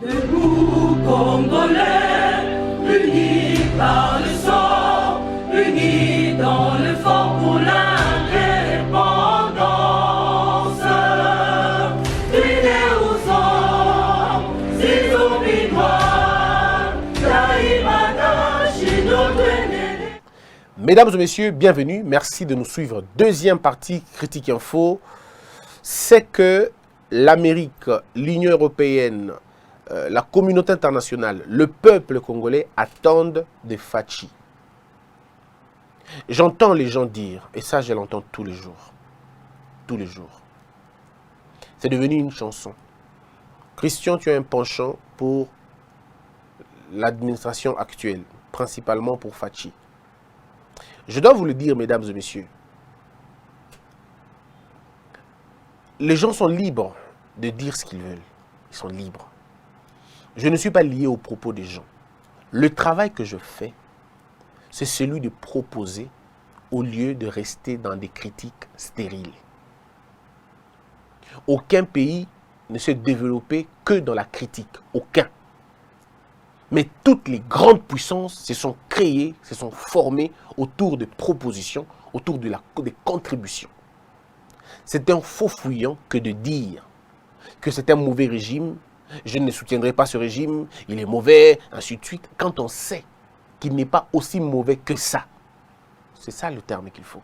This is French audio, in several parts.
Debout Congolais, unis par le sang, unis dans le fort pour l'indépendance. Unis aux hommes, ces obligeoires, Taïmada, Chidotene. Mesdames et messieurs, bienvenue. Merci de nous suivre. Deuxième partie Critique Info. C'est que l'Amérique, l'Union européenne, la communauté internationale, le peuple congolais attendent des Fachi. J'entends les gens dire, et ça je l'entends tous les jours. Tous les jours. C'est devenu une chanson. Christian, tu as un penchant pour l'administration actuelle, principalement pour Fachi. Je dois vous le dire, mesdames et messieurs. Les gens sont libres de dire ce qu'ils veulent. Ils sont libres. Je ne suis pas lié aux propos des gens. Le travail que je fais, c'est celui de proposer au lieu de rester dans des critiques stériles. Aucun pays ne s'est développé que dans la critique. Aucun. Mais toutes les grandes puissances se sont créées, se sont formées autour de propositions, autour des contributions. C'est un faux fouillant que de dire que c'est un mauvais régime, je ne soutiendrai pas ce régime, il est mauvais, ainsi de suite, quand on sait qu'il n'est pas aussi mauvais que ça. C'est ça le terme qu'il faut.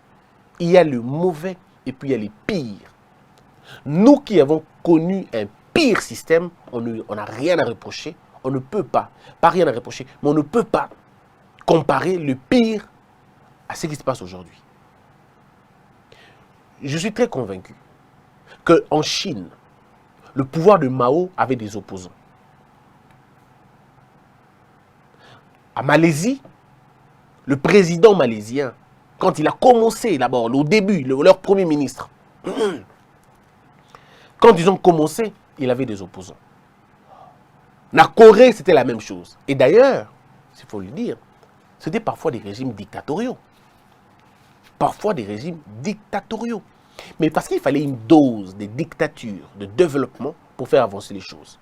Il y a le mauvais et puis il y a les pires. Nous qui avons connu un pire système, on n'a rien à reprocher, on ne peut pas rien à reprocher, mais on ne peut pas comparer le pire à ce qui se passe aujourd'hui. Je suis très convaincu qu'en Chine, le pouvoir de Mao avait des opposants. À Malaisie, le président malaisien, quand il a commencé d'abord, au début, leur premier ministre, quand ils ont commencé, il avait des opposants. La Corée, c'était la même chose. Et d'ailleurs, il faut le dire, c'était parfois des régimes dictatoriaux. Parfois des régimes dictatoriaux. Mais parce qu'il fallait une dose de dictature, de développement pour faire avancer les choses.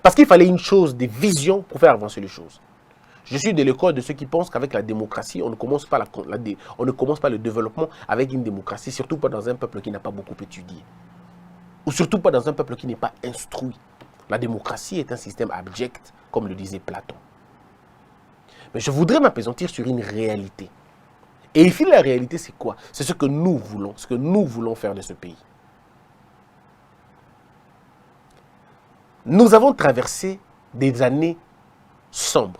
Parce qu'il fallait une chose de vision pour faire avancer les choses. Je suis de l'école de ceux qui pensent qu'avec la démocratie, on ne commence pas le développement avec une démocratie, surtout pas dans un peuple qui n'a pas beaucoup étudié. Ou surtout pas dans un peuple qui n'est pas instruit. La démocratie est un système abject, comme le disait Platon. Mais je voudrais m'appesantir sur une réalité. Et ici, la réalité, c'est quoi? C'est ce que nous voulons faire de ce pays. Nous avons traversé des années sombres,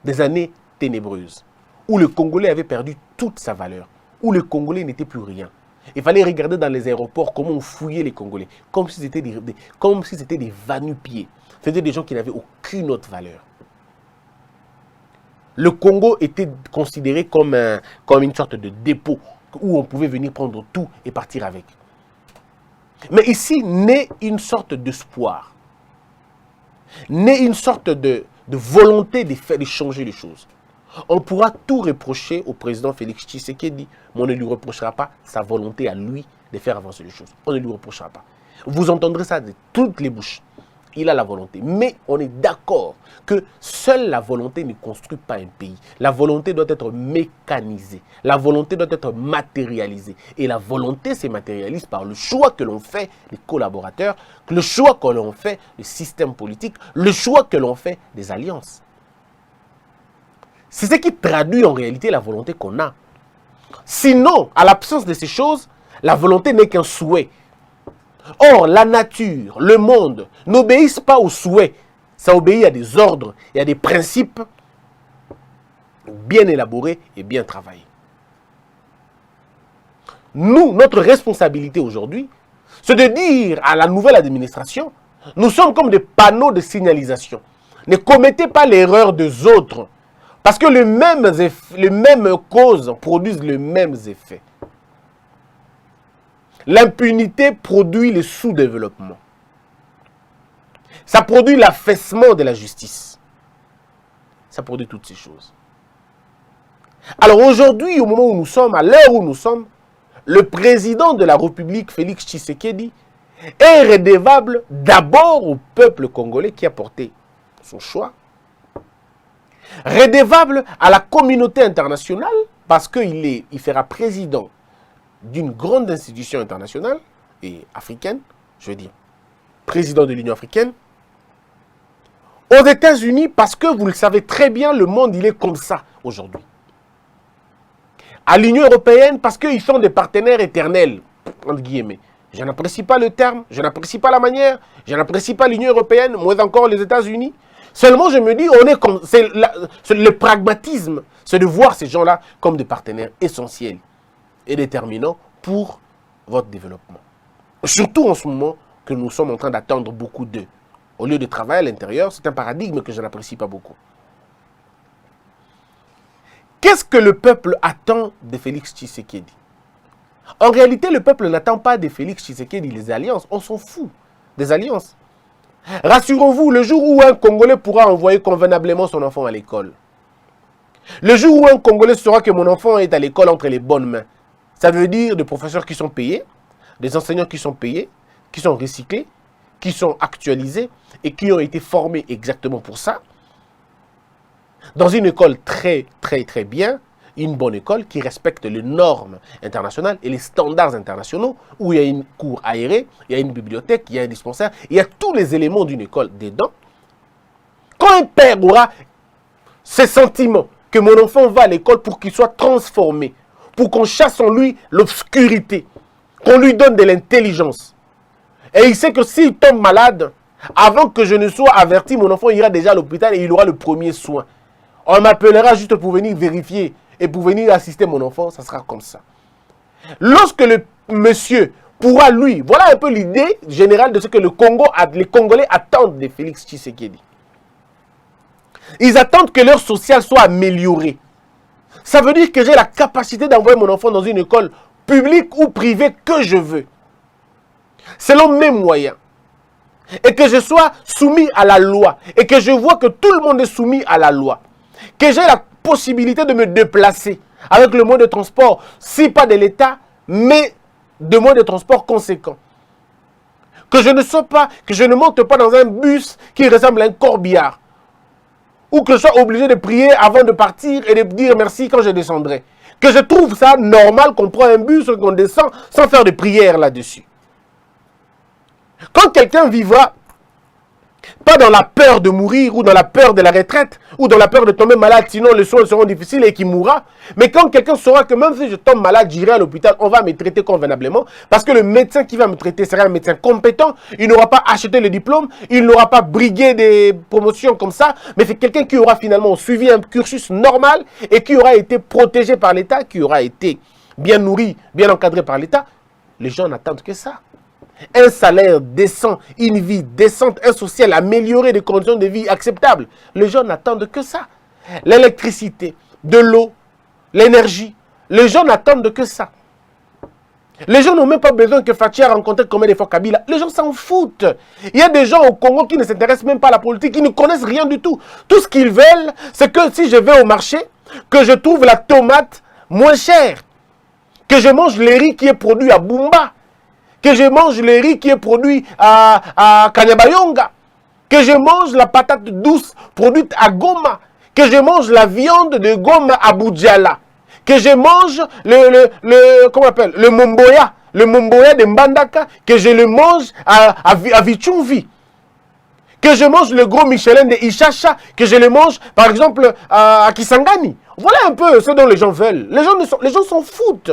des années ténébreuses, où le Congolais avait perdu toute sa valeur, où le Congolais n'était plus rien. Il fallait regarder dans les aéroports comment on fouillait les Congolais, comme si c'était des va-nu-pieds. C'était des gens qui n'avaient aucune autre valeur. Le Congo était considéré comme une sorte de dépôt où on pouvait venir prendre tout et partir avec. Mais ici, naît une sorte d'espoir, naît une sorte de volonté de changer les choses. On pourra tout reprocher au président Félix Tshisekedi, mais on ne lui reprochera pas sa volonté à lui de faire avancer les choses. On ne lui reprochera pas. Vous entendrez ça de toutes les bouches. Il a la volonté. Mais on est d'accord que seule la volonté ne construit pas un pays. La volonté doit être mécanisée. La volonté doit être matérialisée. Et la volonté se matérialise par le choix que l'on fait des collaborateurs, le choix que l'on fait du système politique, le choix que l'on fait des alliances. C'est ce qui traduit en réalité la volonté qu'on a. Sinon, à l'absence de ces choses, la volonté n'est qu'un souhait. Or, la nature, le monde, n'obéissent pas aux souhaits. Ça obéit à des ordres et à des principes bien élaborés et bien travaillés. Nous, notre responsabilité aujourd'hui, c'est de dire à la nouvelle administration, nous sommes comme des panneaux de signalisation. Ne commettez pas l'erreur des autres. Parce que les mêmes causes produisent les mêmes effets. L'impunité produit le sous-développement. Ça produit l'affaissement de la justice. Ça produit toutes ces choses. Alors aujourd'hui, au moment où nous sommes, à l'heure où nous sommes, le président de la République, Félix Tshisekedi, est redevable d'abord au peuple congolais qui a porté son choix, redevable à la communauté internationale parce qu'il fera président d'une grande institution internationale et africaine, je veux dire, président de l'Union africaine, aux États-Unis parce que vous le savez très bien, le monde il est comme ça aujourd'hui. À l'Union européenne parce qu'ils sont des partenaires éternels, entre guillemets. Je n'apprécie pas le terme, je n'apprécie pas la manière, je n'apprécie pas l'Union européenne, moins encore les États-Unis. Seulement, je me dis, on est comme, le pragmatisme, c'est de voir ces gens-là comme des partenaires essentiels et déterminants pour votre développement. Surtout en ce moment que nous sommes en train d'attendre beaucoup d'eux. Au lieu de travailler à l'intérieur, c'est un paradigme que je n'apprécie pas beaucoup. Qu'est-ce que le peuple attend de Félix Tshisekedi? En réalité, le peuple n'attend pas de Félix Tshisekedi les alliances. On s'en fout des alliances. Rassurez-vous, le jour où un Congolais pourra envoyer convenablement son enfant à l'école, le jour où un Congolais saura que mon enfant est à l'école entre les bonnes mains, ça veut dire des professeurs qui sont payés, des enseignants qui sont payés, qui sont recyclés, qui sont actualisés et qui ont été formés exactement pour ça, dans une école très bien, une bonne école qui respecte les normes internationales et les standards internationaux, où il y a une cour aérée, il y a une bibliothèque, il y a un dispensaire, il y a tous les éléments d'une école dedans. Quand un père aura ce sentiment que mon enfant va à l'école pour qu'il soit transformé, pour qu'on chasse en lui l'obscurité, qu'on lui donne de l'intelligence, et il sait que s'il tombe malade, avant que je ne sois averti, mon enfant ira déjà à l'hôpital et il aura le premier soin. On m'appellera juste pour venir vérifier et pour venir assister mon enfant, ça sera comme ça. Lorsque le monsieur pourra lui, voilà un peu l'idée générale de ce que les Congolais attendent de Félix Tshisekedi. Ils attendent que leur social soit amélioré. Ça veut dire que j'ai la capacité d'envoyer mon enfant dans une école publique ou privée que je veux, selon mes moyens. Et que je sois soumis à la loi. Et que je vois que tout le monde est soumis à la loi. Que j'ai la possibilité de me déplacer avec le moyen de transport, si pas de l'État, mais de moyens de transport conséquents. Que je ne monte pas dans un bus qui ressemble à un corbillard. Ou que je sois obligé de prier avant de partir et de dire merci quand je descendrai. Que je trouve ça normal qu'on prend un bus et qu'on descend sans faire de prière là-dessus. Quand quelqu'un vivra pas dans la peur de mourir ou dans la peur de la retraite ou dans la peur de tomber malade, sinon les soins seront difficiles et qu'il mourra. Mais quand quelqu'un saura que même si je tombe malade, j'irai à l'hôpital, on va me traiter convenablement parce que le médecin qui va me traiter sera un médecin compétent, il n'aura pas acheté le diplôme, il n'aura pas brigué des promotions comme ça, mais c'est quelqu'un qui aura finalement suivi un cursus normal et qui aura été protégé par l'État, qui aura été bien nourri, bien encadré par l'État. Les gens n'attendent que ça. Un salaire décent, une vie décente, un social amélioré, des conditions de vie acceptables. Les gens n'attendent que ça. L'électricité, de l'eau, l'énergie. Les gens n'attendent que ça. Les gens n'ont même pas besoin que Fachi a rencontré combien de fois Kabila. Les gens s'en foutent. Il y a des gens au Congo qui ne s'intéressent même pas à la politique, qui ne connaissent rien du tout. Tout ce qu'ils veulent, c'est que si je vais au marché, que je trouve la tomate moins chère, que je mange le riz qui est produit à Bumba, que je mange le riz qui est produit à Kanyabayonga, que je mange la patate douce produite à Goma, que je mange la viande de Goma à Boudjala, que je mange le momboya de Mbandaka, que je le mange à Vichumvi, que je mange le gros Michelin de Ishacha, que je le mange par exemple à Kisangani. Voilà un peu ce dont les gens veulent. Les gens s'en foutent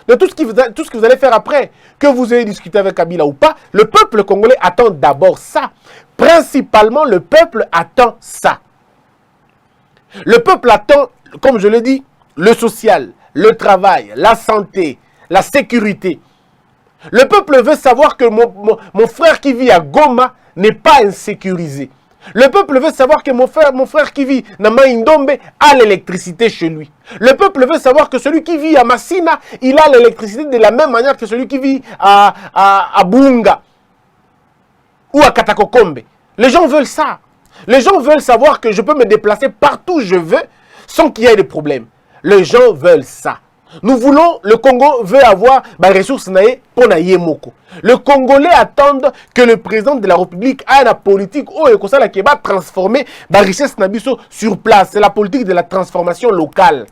de tout ce que vous allez faire après, que vous ayez discuté avec Kabila ou pas. Le peuple congolais attend d'abord ça. Principalement, le peuple attend ça. Le peuple attend, comme je l'ai dit, le social, le travail, la santé, la sécurité. Le peuple veut savoir que mon frère qui vit à Goma n'est pas insécurisé. Le peuple veut savoir que mon frère qui vit à Maïndombe a l'électricité chez lui. Le peuple veut savoir que celui qui vit à Massina, il a l'électricité de la même manière que celui qui vit à Bunga ou à Katakokombe. Les gens veulent ça. Les gens veulent savoir que je peux me déplacer partout où je veux sans qu'il y ait de problème. Les gens veulent ça. Nous voulons, le Congo veut avoir des ressources pour Yemoko. Le Congolais attendent que le président de la République ait la politique qui va transformer la richesse sur place. C'est la politique de la transformation locale.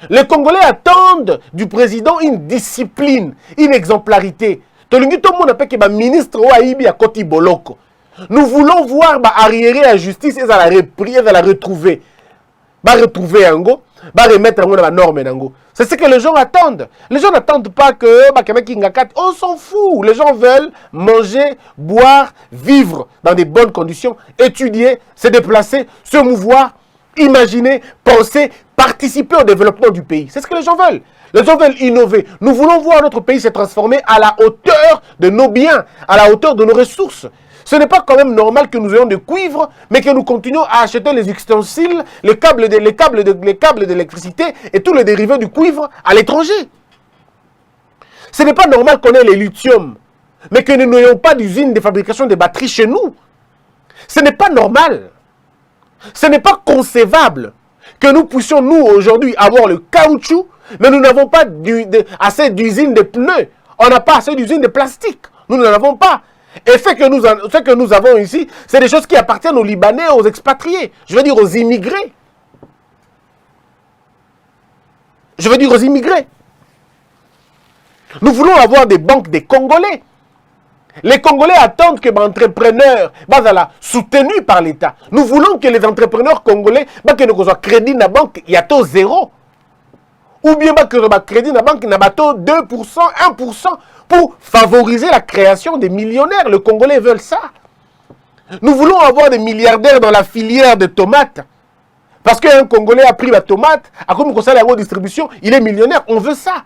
Les Congolais attendent du président une discipline, une exemplarité. Tout le monde appelle que le ministre Ouaïbi a Koti Boloko. Nous voulons voir arriérer la justice et la retrouver. Retrouver Ango. Remettre dans la norme. C'est ce que les gens attendent. Les gens n'attendent pas que on s'en fout. Les gens veulent manger, boire, vivre dans des bonnes conditions, étudier, se déplacer, se mouvoir, imaginer, penser, participer au développement du pays. C'est ce que les gens veulent. Les gens veulent innover. Nous voulons voir notre pays se transformer à la hauteur de nos biens, à la hauteur de nos ressources. Ce n'est pas quand même normal que nous ayons des cuivres, mais que nous continuons à acheter les ustensiles, les câbles d'électricité et tous les dérivés du cuivre à l'étranger. Ce n'est pas normal qu'on ait les lithium, mais que nous n'ayons pas d'usine de fabrication de batteries chez nous. Ce n'est pas normal. Ce n'est pas concevable que nous puissions, nous, aujourd'hui, avoir le caoutchouc, mais nous n'avons pas assez d'usines de pneus. On n'a pas assez d'usines de plastique. Nous n'en avons pas. Et ce que nous avons ici, c'est des choses qui appartiennent aux Libanais, aux expatriés. Je veux dire aux immigrés. Je veux dire aux immigrés. Nous voulons avoir des banques des Congolais. Les Congolais attendent que les entrepreneurs soient soutenus par l'État. Nous voulons que les entrepreneurs congolais que nous ayons crédit dans la banque, il y a taux 0. Ou bien que le crédit dans la banque, il y a taux 2%, 1%. Pour favoriser la création des millionnaires. Les Congolais veulent ça. Nous voulons avoir des milliardaires dans la filière de tomates. Parce qu'un Congolais a pris la tomate, à comme il la distribution, il est millionnaire. On veut ça.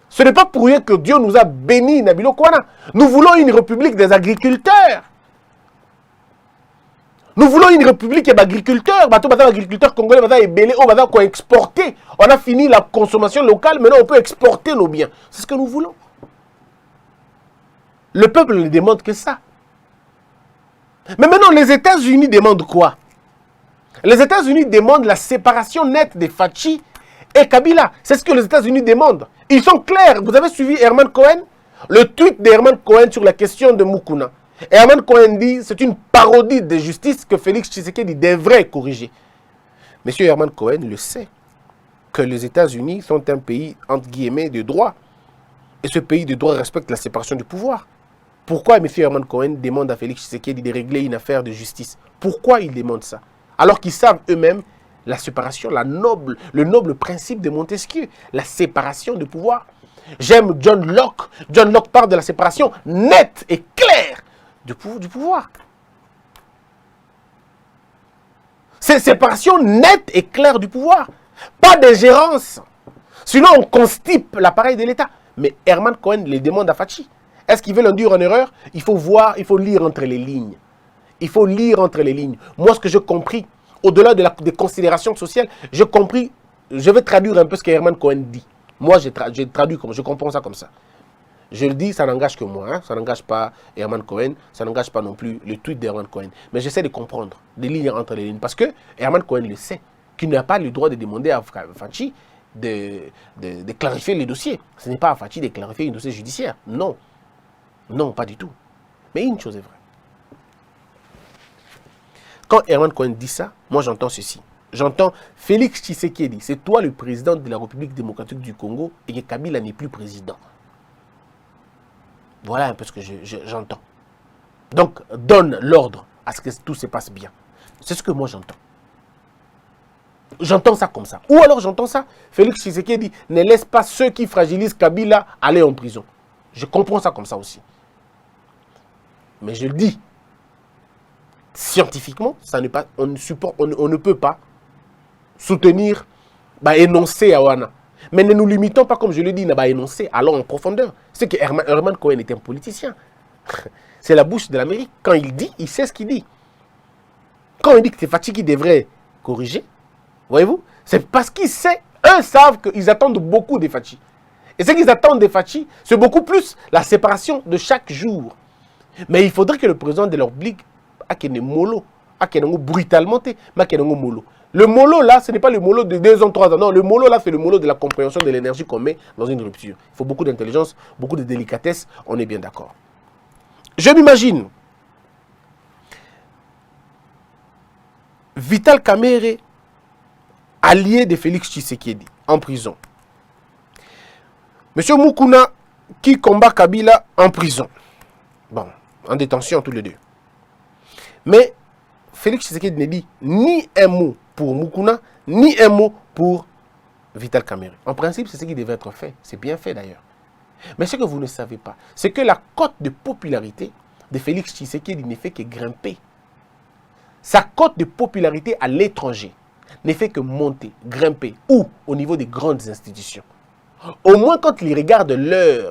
Ce n'est pas pour rien que Dieu nous a bénis, Nabilo Kwana. Nous voulons une république des agriculteurs. Nous voulons une république des agriculteurs. Les agriculteurs congolais on va exporter. On a fini la consommation locale, maintenant on peut exporter nos biens. C'est ce que nous voulons. Le peuple ne demande que ça. Mais maintenant, les États-Unis demandent quoi? Les États-Unis demandent la séparation nette des Fachi et Kabila. C'est ce que les États-Unis demandent. Ils sont clairs. Vous avez suivi Herman Cohen? Le tweet d'Herman Cohen sur la question de Mukuna. Herman Cohen dit c'est une parodie de justice que Félix Tshisekedi devrait corriger. Monsieur Herman Cohen le sait que les États-Unis sont un pays, entre guillemets, de droit. Et ce pays de droit respecte la séparation du pouvoir. Pourquoi M. Herman Cohen demande à Félix Tshisekedi de régler une affaire de justice? Pourquoi il demande ça? Alors qu'ils savent eux-mêmes la séparation, le noble principe de Montesquieu, la séparation du pouvoir. J'aime John Locke. John Locke parle de la séparation nette et claire du pouvoir. C'est séparation nette et claire du pouvoir. Pas d'ingérence. Sinon, on constipe l'appareil de l'État. Mais Herman Cohen les demande à Fachi. Est-ce qu'il veut l'induire en erreur? Il faut voir, il faut lire entre les lignes. Il faut lire entre les lignes. Moi, ce que j'ai compris, au-delà des considérations sociales, j'ai compris, je vais traduire un peu ce que Herman Cohen dit. Moi, j'ai traduit comme, je comprends ça comme ça. Je le dis, ça n'engage que moi, hein? Ça n'engage pas Herman Cohen, ça n'engage pas non plus le tweet d'Herman Cohen. Mais j'essaie de comprendre, de lire entre les lignes, parce que Herman Cohen le sait, qu'il n'a pas le droit de demander à Fachi de clarifier les dossiers. Ce n'est pas à Fachi de clarifier un dossier judiciaire, non. Non, pas du tout. Mais une chose est vraie. Quand Herman Cohen dit ça, moi j'entends ceci. J'entends Félix Tshisekedi, c'est toi le président de la République démocratique du Congo et que Kabila n'est plus président. Voilà un peu ce que j'entends. Donc, donne l'ordre à ce que tout se passe bien. C'est ce que moi j'entends. J'entends ça comme ça. Ou alors j'entends ça, Félix Tshisekedi ne laisse pas ceux qui fragilisent Kabila aller en prison. Je comprends ça comme ça aussi. Mais je le dis, scientifiquement, ça n'est pas, on ne peut pas soutenir, énoncer à Wana. Mais ne nous limitons pas, comme je le dis, à énoncer, allons en profondeur. C'est que Herman Cohen est un politicien. C'est la bouche de l'Amérique. Quand il dit, il sait ce qu'il dit. Quand il dit que c'est Fachi qui devrait corriger, voyez-vous, c'est parce qu'ils savent, eux savent qu'ils attendent beaucoup des Fachi. Et ce qu'ils attendent des Fachi, c'est beaucoup plus la séparation de chaque jour. Mais il faudrait que le président de leur République, brutalement, Le mollo, là, ce n'est pas le mollo de 2 ans, 3 ans. Non, le mollo, là, c'est le mollo de la compréhension de l'énergie qu'on met dans une rupture. Il faut beaucoup d'intelligence, beaucoup de délicatesse, on est bien d'accord. Je m'imagine Vital Kamerhe, allié de Félix Tshisekedi, en prison. Monsieur Mukuna, qui combat Kabila, en prison. Bon, en détention tous les deux. Mais Félix Tshisekedi ne dit ni un mot pour Mukuna, ni un mot pour Vital Kamerhe. En principe, c'est ce qui devait être fait. C'est bien fait d'ailleurs. Mais ce que vous ne savez pas, c'est que la cote de popularité de Félix Tshisekedi ne fait que grimper. Sa cote de popularité à l'étranger ne fait que monter, grimper, ou au niveau des grandes institutions. Au moins, quand ils regardent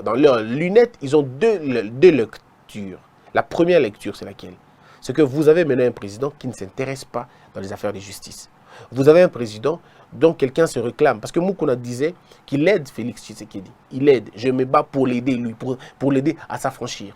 dans leurs lunettes, ils ont deux lectures. La première lecture, c'est laquelle? C'est que vous avez maintenant un président qui ne s'intéresse pas dans les affaires de justice. Vous avez un président dont quelqu'un se réclame. Parce que Mukuna disait qu'il aide Félix Tshisekedi. Il aide. Je me bats pour l'aider, lui, pour l'aider à s'affranchir.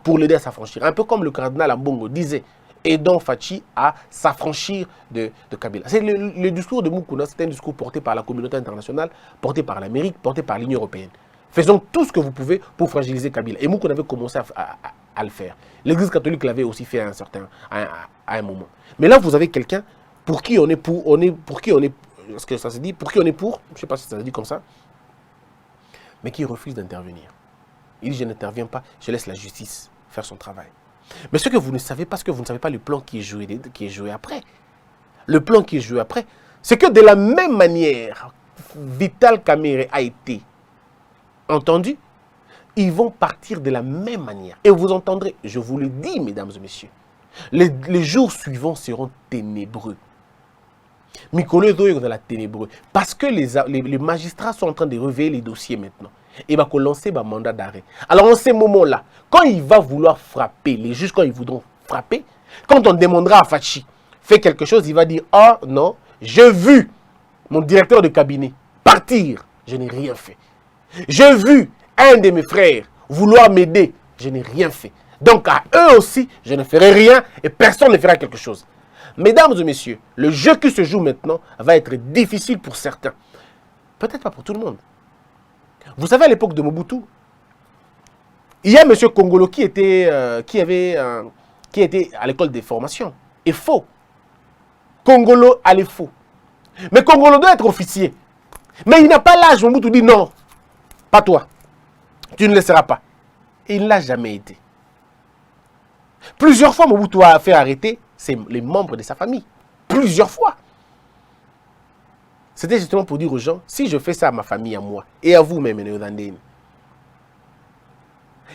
Pour l'aider à s'affranchir. Un peu comme le cardinal Ambongo disait, aidant Fachi à s'affranchir de Kabila. C'est le discours de Mukuna, c'est un discours porté par la communauté internationale, porté par l'Amérique, porté par l'Union européenne. Faisons tout ce que vous pouvez pour fragiliser Kabila. Et Mukuna avait commencé à le faire. L'Église catholique l'avait aussi fait à un moment. Mais là, vous avez quelqu'un pour qui on est pour, est-ce que ça se dit, pour qui on est pour, je ne sais pas si ça se dit comme ça, mais qui refuse d'intervenir. Il dit, je n'interviens pas, je laisse la justice faire son travail. Mais ce que vous ne savez pas, que vous ne savez pas le plan qui est joué après. Le plan qui est joué après, c'est que de la même manière, Vital Kamerhe a été entendu, ils vont partir de la même manière. Et vous entendrez, je vous le dis, mesdames et messieurs, les jours suivants seront ténébreux. Mikolo est dans la ténébreux. Parce que les magistrats sont en train de révéler les dossiers maintenant. Et va lancer un mandat d'arrêt. Alors en ces moments-là, quand il va vouloir frapper, les juges quand ils voudront frapper, quand on demandera à Fachi, fais quelque chose, il va dire, ah non, j'ai vu mon directeur de cabinet partir, je n'ai rien fait. J'ai vu un de mes frères vouloir m'aider, je n'ai rien fait. Donc à eux aussi, je ne ferai rien et personne ne fera quelque chose. Mesdames et messieurs, le jeu qui se joue maintenant va être difficile pour certains. Peut-être pas pour tout le monde. Vous savez, à l'époque de Mobutu, il y a M. Kongolo qui était à l'école des formations. Et faux. Kongolo allait faux. Mais Kongolo doit être officier. Mais il n'a pas l'âge. Mobutu dit non, pas toi. Tu ne le seras pas. Et il ne l'a jamais été. Plusieurs fois, Mobutu a fait arrêter les membres de sa famille. Plusieurs fois. C'était justement pour dire aux gens, si je fais ça à ma famille, à moi, et à vous-même,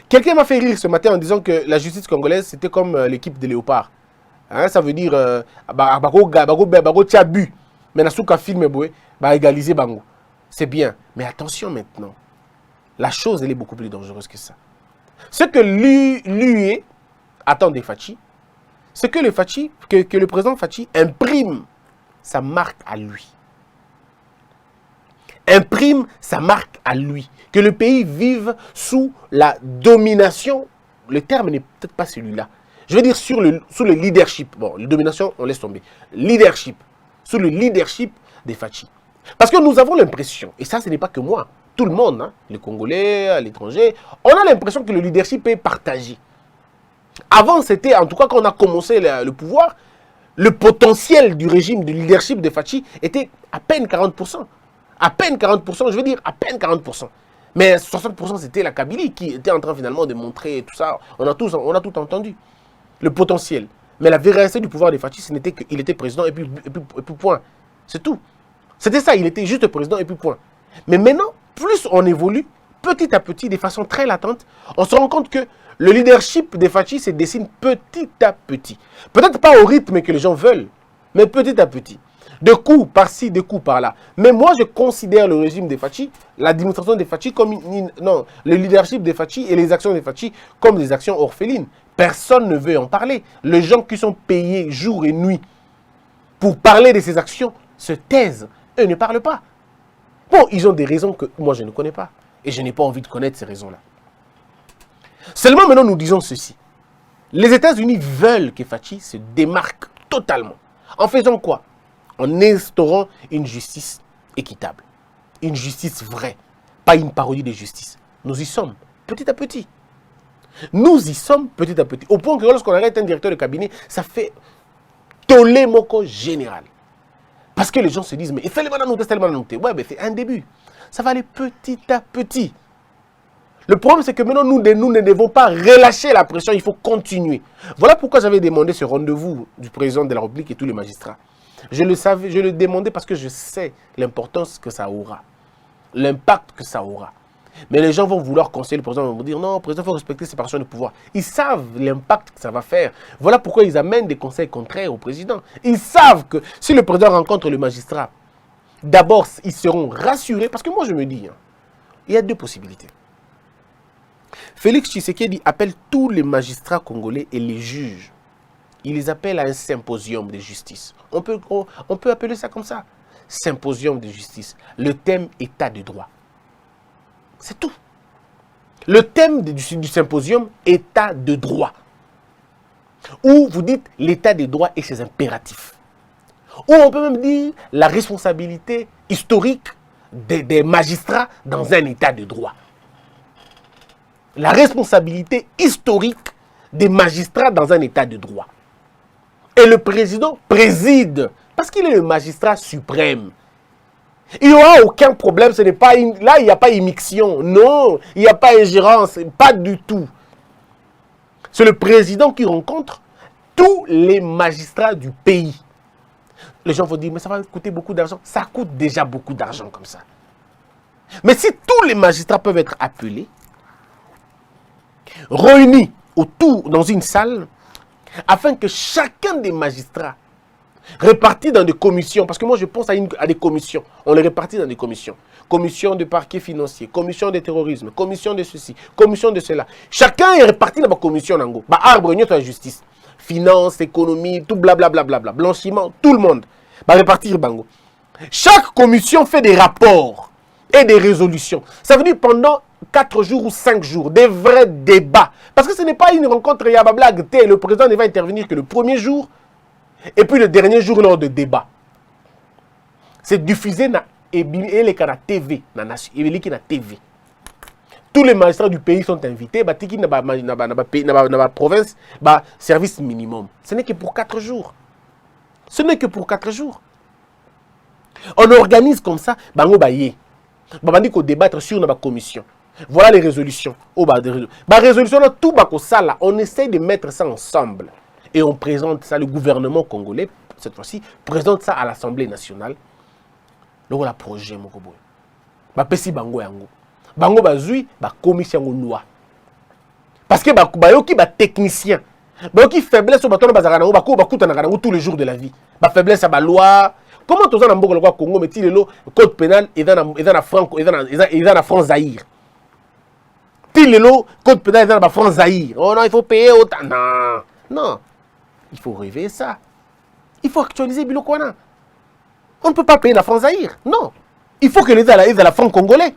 quelqu'un m'a fait rire ce matin en disant que la justice congolaise, c'était comme l'équipe de Léopard. Hein, ça veut dire, c'est bien. Mais attention maintenant, la chose, elle est beaucoup plus dangereuse que ça. Ce que lui attend des Fachi, c'est que le président Fachi imprime sa marque à lui. Imprime sa marque à lui. Que le pays vive sous la domination. Le terme n'est peut-être pas celui-là. Je veux dire sous le leadership. Bon, la domination, on laisse tomber. Leadership. Sous le leadership des Fachi. Parce que nous avons l'impression, et ça ce n'est pas que moi, tout le monde, hein, les Congolais, à l'étranger, on a l'impression que le leadership est partagé. Avant, c'était, en tout cas quand on a commencé le pouvoir, le potentiel du régime du leadership de Fachi était à peine 40%. À peine 40%, je veux dire à peine 40%. Mais 60% c'était la Kabylie qui était en train finalement de montrer tout ça. On a tout entendu. Le potentiel. Mais la véracité du pouvoir de Fachi, ce n'était qu'il était président et puis point. C'est tout. C'était ça, il était juste président et puis point. Mais maintenant, plus on évolue, petit à petit, de façon très latente, on se rend compte que le leadership de Fachi se dessine petit à petit. Peut-être pas au rythme que les gens veulent, mais petit à petit. De coups par-ci, de coups par-là. Mais moi, je considère le régime de Fachi, l'administration de Fachi, comme non, le leadership de Fachi et les actions de Fachi comme des actions orphelines. Personne ne veut en parler. Les gens qui sont payés jour et nuit pour parler de ces actions se taisent. Eux ne parlent pas. Bon, ils ont des raisons que moi, je ne connais pas. Et je n'ai pas envie de connaître ces raisons-là. Seulement, maintenant, nous disons ceci. Les États-Unis veulent que Fachi se démarque totalement. En faisant quoi? en instaurant une justice équitable, une justice vraie, pas une parodie de justice. Nous y sommes, petit à petit. Nous y sommes petit à petit. Au point que lorsqu'on arrête un directeur de cabinet, ça fait tollé moko général. Parce que les gens se disent, mais c'est tellement noté. Ouais, mais c'est un début. Ça va aller petit à petit. Le problème, c'est que maintenant, nous ne devons pas relâcher la pression, il faut continuer. Voilà pourquoi j'avais demandé ce rendez-vous du président de la République et tous les magistrats. Je le savais, je le demandais parce que je sais l'importance que ça aura, l'impact que ça aura. Mais les gens vont vouloir conseiller le président, vont dire non, le président, il faut respecter ses partitions de pouvoir. Ils savent l'impact que ça va faire. Voilà pourquoi ils amènent des conseils contraires au président. Ils savent que si le président rencontre le magistrat, d'abord, ils seront rassurés. Parce que moi, je me dis, il y a deux possibilités. Félix Tshisekedi appelle tous les magistrats congolais et les juges. Il les appelle à un symposium de justice. On peut appeler ça comme ça. Symposium de justice. Le thème état de droit. C'est tout. Le thème du symposium, état de droit. Où vous dites l'état de droit et ses impératifs. Ou on peut même dire la responsabilité historique des magistrats dans un état de droit. La responsabilité historique des magistrats dans un état de droit. Et le président préside, parce qu'il est le magistrat suprême. Il n'y aura aucun problème, ce n'est pas là il n'y a pas immixtion, non, il n'y a pas ingérence, pas du tout. C'est le président qui rencontre tous les magistrats du pays. Les gens vont dire, mais ça va coûter beaucoup d'argent. Ça coûte déjà beaucoup d'argent comme ça. Mais si tous les magistrats peuvent être appelés, réunis autour dans une salle, afin que chacun des magistrats répartis dans des commissions, parce que moi je pense à des commissions, on les répartit dans des commissions. Commission de parquet financier, commission de terrorisme, commission de ceci, commission de cela. Chacun est réparti dans ma commission. Arbre, la justice, finance, économie, tout blablabla, blanchiment, tout le monde. Répartir bango. Chaque commission fait des rapports et des résolutions. Ça veut dire pendant 4 jours ou 5 jours, des vrais débats. Parce que ce n'est pas une rencontre yabablag, le président ne va intervenir que le premier jour, et puis le dernier jour lors de débat. C'est diffusé dans la TV. Tous les magistrats du pays sont invités. Dans la province, service minimum. Ce n'est que pour 4 jours. Ce n'est que pour 4 jours. On organise comme ça. On va débattre sur la commission. Voilà les résolutions. Résolution, tout ça, on essaie de mettre ça ensemble. Et on présente ça, le gouvernement congolais, cette fois-ci, présente ça à l'Assemblée nationale. Donc, la projet, mon coboy. Pesi bango yango. Bango bazui, commission loi. Parce que bayoki technicien. Bayoki faiblesse au bâton bazarana, tous les jours de la vie. Faiblesse à la loi. Comment tu as un bon Congo, mais le code pénal est dans la France Zaïre. Le code pénal est dans la France Zaïre. Oh non, il faut payer autant. Non, non. Il faut réveiller ça. Il faut actualiser Bilokwana. On ne peut pas payer la France Zaïre. Non. Il faut que l'État aille à la France congolais.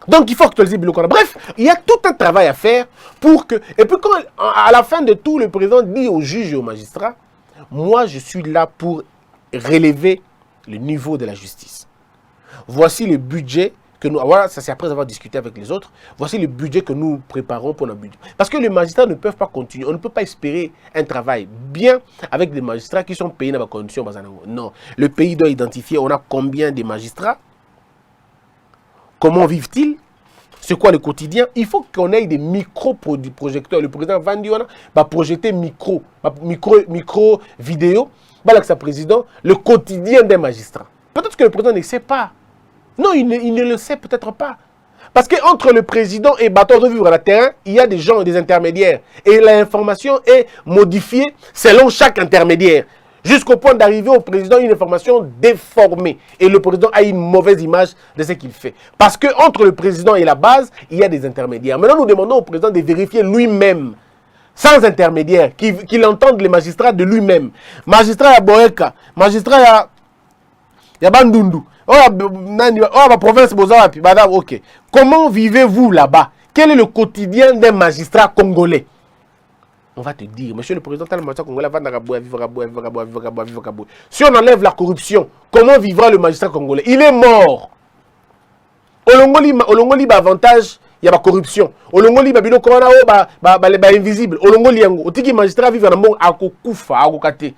Donc il faut actualiser Bilokwana. Bref, il y a tout un travail à faire pour que... Et puis quand, à la fin de tout, le président dit aux juges et aux magistrats, moi je suis là pour relever le niveau de la justice. Voici le budget que nous... Voilà, ça c'est après avoir discuté avec les autres. Voici le budget que nous préparons pour notre budget. Parce que les magistrats ne peuvent pas continuer. On ne peut pas espérer un travail bien avec des magistrats qui sont payés dans les conditions. Non. Le pays doit identifier, on a combien de magistrats? Comment vivent-ils? C'est quoi le quotidien? Il faut qu'on ait des micro-projecteurs. Le président Vandiona va projeter micro vidéo, avec sa président, le quotidien des magistrats. Peut-être que le président ne sait pas. Non, il ne le sait peut-être pas. Parce qu'entre le président et bâton de vivre à la terrain, il y a des gens, des intermédiaires. Et l'information est modifiée selon chaque intermédiaire. Jusqu'au point d'arriver au président une information déformée. Et le président a une mauvaise image de ce qu'il fait. Parce qu'entre le président et la base, il y a des intermédiaires. Maintenant, nous demandons au président de vérifier lui-même, sans intermédiaire, qu'il entende les magistrats de lui-même. Magistrat à Boeka, magistrat à Bandundu. Province Bozawapi, ok. Comment vivez-vous là-bas? Quel est le quotidien d'un magistrat congolais? on va te dire, monsieur le président, le magistrat congolais va vivre. Si on enlève la corruption, comment vivra le magistrat congolais? Il est mort. Olongoli ba avantage, il y a la corruption. Olongoli ba bino corona ba invisible. Olongoli yango. Otiki magistrat vivre dans le monde akokufa, akokate.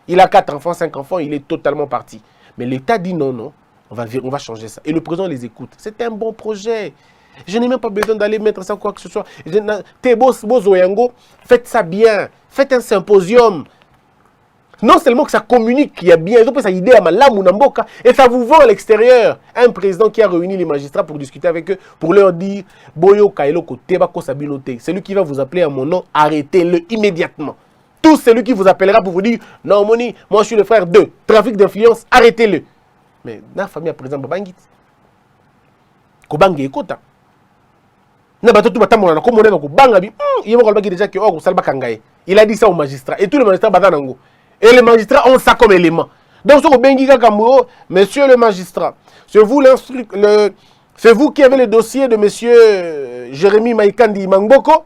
Il a 4 enfants, 5 enfants, il est totalement parti. Mais l'État dit non, non, on va changer ça. Et le président les écoute. C'est un bon projet. Je n'ai même pas besoin d'aller mettre ça quoi que ce soit. Faites ça bien. Faites un symposium. Non seulement que ça communique qu'il y a bien, ça idée à Malamunamboka, et ça vous vend à l'extérieur. Un président qui a réuni les magistrats pour discuter avec eux, pour leur dire Boyo Kaelo Kotebako Sabinote, celui qui va vous appeler à mon nom, arrêtez-le immédiatement. Tout celui qui vous appellera pour vous dire non, Moni, moi je suis le frère de trafic d'influence, arrêtez-le. Mais dans la famille à président Babangit, Kobange Ekota. Il a dit ça au magistrat. Et tous les magistrats batanango. Et les magistrats ont ça comme élément. Donc, monsieur le magistrat, c'est vous qui avez le dossier de monsieur Jérémy Maïkandi Mangboko?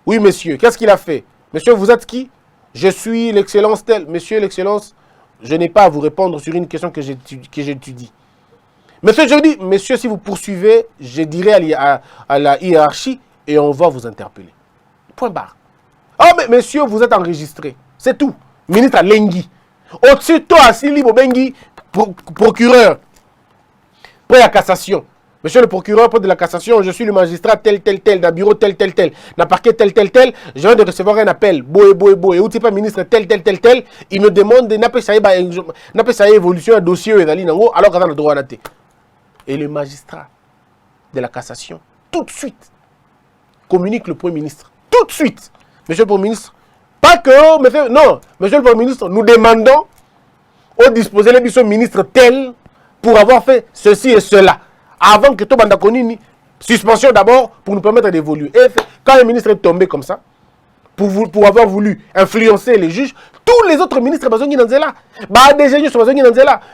Oui, monsieur. Qu'est-ce qu'il a fait? Monsieur, vous êtes qui? Je suis l'excellence telle. Monsieur l'excellence, je n'ai pas à vous répondre sur une question que j'étudie. Monsieur, je dis, monsieur, si vous poursuivez, je dirai à la hiérarchie et on va vous interpeller. Point barre. Oh, mais monsieur, vous êtes enregistré. C'est tout. Ministre Lengi. Au-dessus de toi, Assili Bobengi, procureur. Pour la cassation. Monsieur le procureur, pour de la cassation, je suis le magistrat tel, d'un bureau tel, d'un parquet tel. Je viens de recevoir un appel. Boé. Et où tu pas ministre tel. Il me demande n'a pas ça évolution un dossier alors qu'on a le droit à noter. Et le magistrat de la cassation, tout de suite, communique le Premier ministre. Tout de suite. Monsieur le Premier ministre, pas que, monsieur le Premier ministre, nous demandons au disposer les ministres tels pour avoir fait ceci et cela. Avant que tout banda konini, suspension d'abord pour nous permettre d'évoluer. Et quand le ministre est tombé comme ça, pour avoir voulu influencer les juges, tous les autres ministres sont là.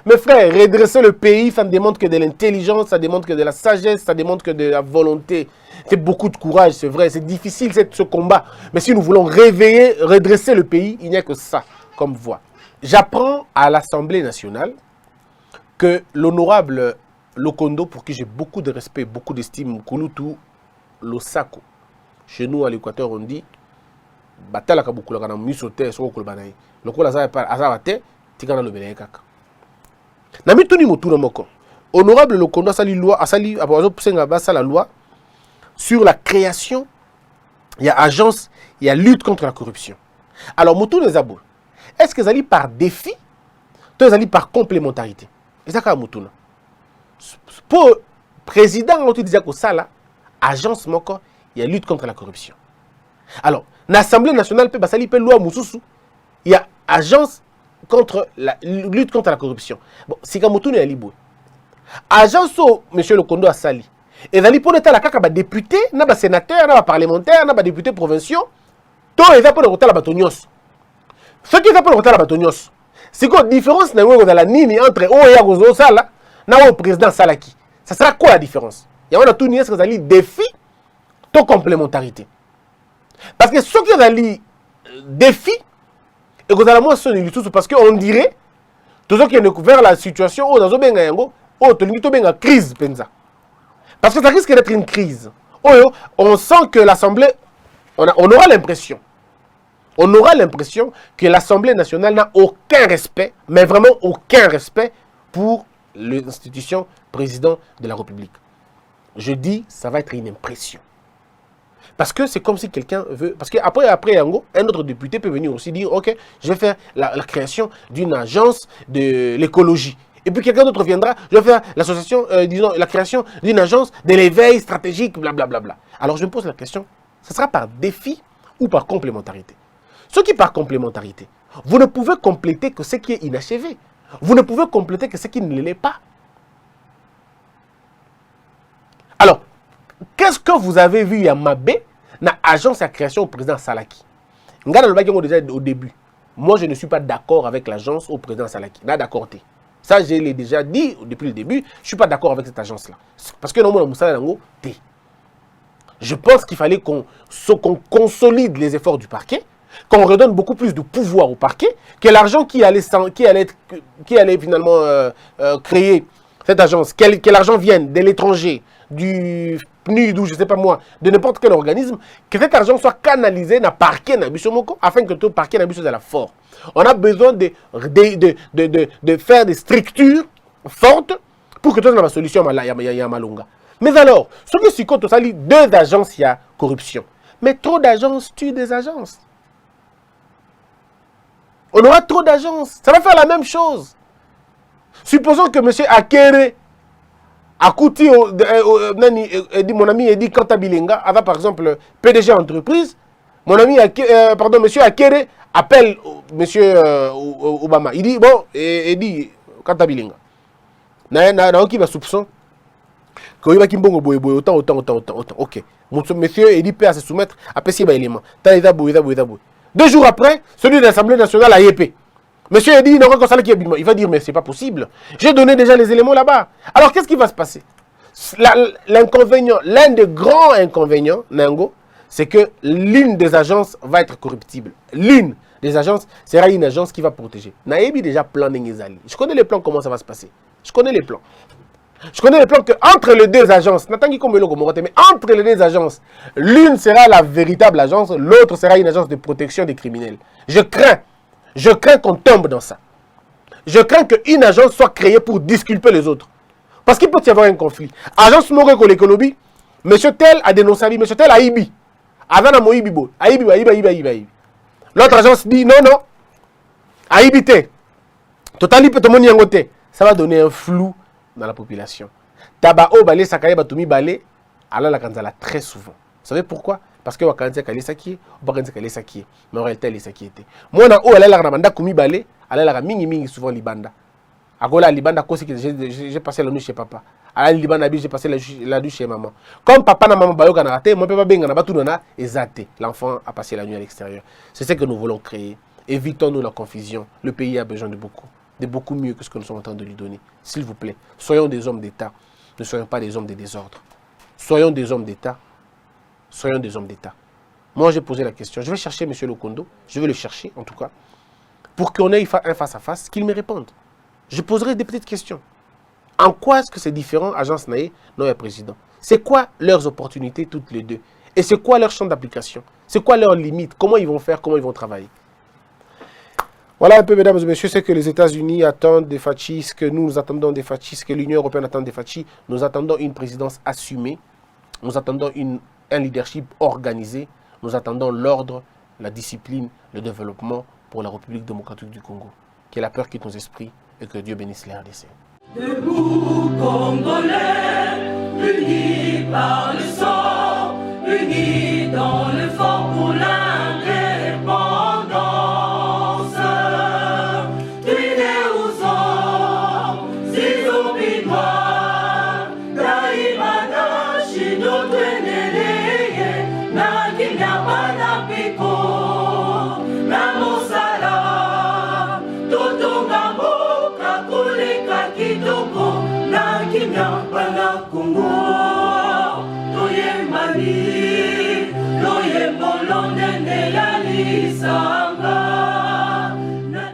Mes frères, redresser le pays, ça ne demande que de l'intelligence, ça demande que de la sagesse, ça demande que de la volonté. C'est beaucoup de courage, c'est vrai, c'est difficile ce combat. Mais si nous voulons réveiller, redresser le pays, il n'y a que ça comme voie. J'apprends à l'Assemblée nationale que l'honorable Lokondo, pour qui j'ai beaucoup de respect, beaucoup d'estime, Kulutu Losako, chez nous à l'Équateur, on dit batala kabukula kana misote soko kulbanayi lokola za pa azabate tikana lo beleka na mituni motuna moko honorable Lokondo asali loi asali abazo pusenga basa la loi sur la création il y a agence il y a lutte contre la corruption. Alors motuna zabo est-ce que zali par défi to zali par complémentarité ezaka motuna pour président on te disait que ça là agence moko il y a lutte contre la corruption. Alors l'Assemblée nationale peut basali peut loi mususu. Il y a agence contre la lutte contre la corruption. Bon, si Kamoutouné est libre. Agence monsieur Lokondo a sali. Et dans pour l'état la kaka ba député, na ba sénateur, na ba parlementaire, na ba député provinciaux. To eza pour le retard la batonios. Ce qui est pour le retard la batonios. C'est quoi la différence na dans la nini entre Oya Gozo Sala na au président Salaki. Ça sera quoi la différence? Il y a tout nier ce que ça défi to complémentarité. Parce que ce qui est ali défi, et que vous allez moi sonner tout parce qu'on dirait, tout ce qui est découvert la situation, oh, dans un yango, oh, tu as crise, penza. Parce que ça risque d'être une crise. Oh, on sent que l'Assemblée, on aura l'impression que l'Assemblée nationale n'a aucun respect, mais vraiment aucun respect pour l'institution président de la République. Je dis, ça va être une impression. Parce que c'est comme si quelqu'un veut... Parce qu'après, un autre député peut venir aussi dire, ok, je vais faire la création d'une agence de l'écologie. Et puis quelqu'un d'autre viendra, je vais faire l'association, disons, la création d'une agence de l'éveil stratégique, blablabla. Alors je me pose la question, ce sera par défi ou par complémentarité? Ce qui est par complémentarité, vous ne pouvez compléter que ce qui est inachevé. Vous ne pouvez compléter que ce qui ne l'est pas. Alors, qu'est-ce que vous avez vu à Mabé, dans l'agence à création au président Salaki? Déjà au début. Moi, je ne suis pas d'accord avec l'agence au président Salaki. Là, d'accord. Ça, je l'ai déjà dit depuis le début. Je ne suis pas d'accord avec cette agence-là. Parce que non, moi, Moussa Lango, Je pense qu'il fallait qu'on consolide les efforts du parquet, qu'on redonne beaucoup plus de pouvoir au parquet, que l'argent qui allait finalement créer cette agence, que l'argent vienne de l'étranger, du PNUD ou je ne sais pas moi, de n'importe quel organisme, que cet argent soit canalisé dans le parquet, afin que tout le parquet soit fort. On a besoin de faire des structures fortes pour que tout soit la solution à Malunga. Mais alors, ce que c'est quand on s'allie deux agences, il y a corruption. Mais trop d'agences tuent des agences. On aura trop d'agences. Ça va faire la même chose. Supposons que M. Akere Akouti, mon ami Edi Kantabilinga, avait par exemple PDG entreprise. Mon ami, M. Akere appelle M. Obama. Il dit, bon, Edi Kantabilinga. Qui va soupçon que il va kimbongo boye autant. Ok. Monsieur Edi peut se soumettre à PC élément. 2 jours après, celui de l'Assemblée nationale a yépé. Monsieur Edi il va dire mais c'est pas possible. J'ai donné déjà les éléments là-bas. Alors qu'est-ce qui va se passer? L'inconvénient, l'un des grands inconvénients, Nango, c'est que l'une des agences va être corruptible. L'une des agences sera une agence qui va protéger. Naïbi déjà plan Nengezali. Je connais les plans, comment ça va se passer. Je connais les plans. Je connais les plans qu'entre les deux agences, mais entre les deux agences, l'une sera la véritable agence, l'autre sera une agence de protection des criminels. Je crains qu'on tombe dans ça. Je crains qu'une agence soit créée pour disculper les autres. Parce qu'il peut y avoir un conflit. Agence Moreko l'économie, monsieur tel a dénoncé, monsieur tel a Ibi. Avant à Moïbibo, Aïbi. L'autre agence dit non, Aïbité. Total, tout le monde y a. Ça va donner un flou dans la population. Tabao balé sakaye batumi balé ala la kanzala très souvent. Vous savez pourquoi? Parce que wakanze kali saki, wakanze kali saki. Mais en réalité les saki était. Moi na o ala la ramanda kumi balé, ala la mingi souvent libanda. Agola libanda kosi que j'ai passé la nuit chez papa. Ala libanda j'ai passé la nuit chez maman. Comme papa na maman bayo kana raté, mon papa benga na batu nana ezate. L'enfant a passé la nuit à l'extérieur. C'est ce que nous voulons créer. Évitons-nous la confusion. Le pays a besoin de beaucoup mieux que ce que nous sommes en train de lui donner. S'il vous plaît, soyons des hommes d'État. Ne soyons pas des hommes de désordre. Soyons des hommes d'État. Soyons des hommes d'État. Moi, j'ai posé la question. Je vais chercher M. Lokondo. Je vais le chercher, en tout cas. Pour qu'on ait un face-à-face, qu'il me réponde. Je poserai des petites questions. En quoi est-ce que c'est différent, Agence Naé, non et président? C'est quoi leurs opportunités, toutes les deux? Et c'est quoi leur champ d'application? C'est quoi leurs limites? Comment ils vont faire? Comment ils vont travailler? Voilà un peu, mesdames et messieurs, ce que les États-Unis attendent des Fachi, ce que nous attendons des Fachi, ce que l'Union européenne attend des Fachi. Nous attendons une présidence assumée, nous attendons un leadership organisé, nous attendons l'ordre, la discipline, le développement pour la République démocratique du Congo. Que la peur quitte nos esprits et que Dieu bénisse les RDC. Debout Congolais, unis par le sang, unis dans le fort pour l'indépendance. Congo, toye mali, toye bolonde ne ya lisa.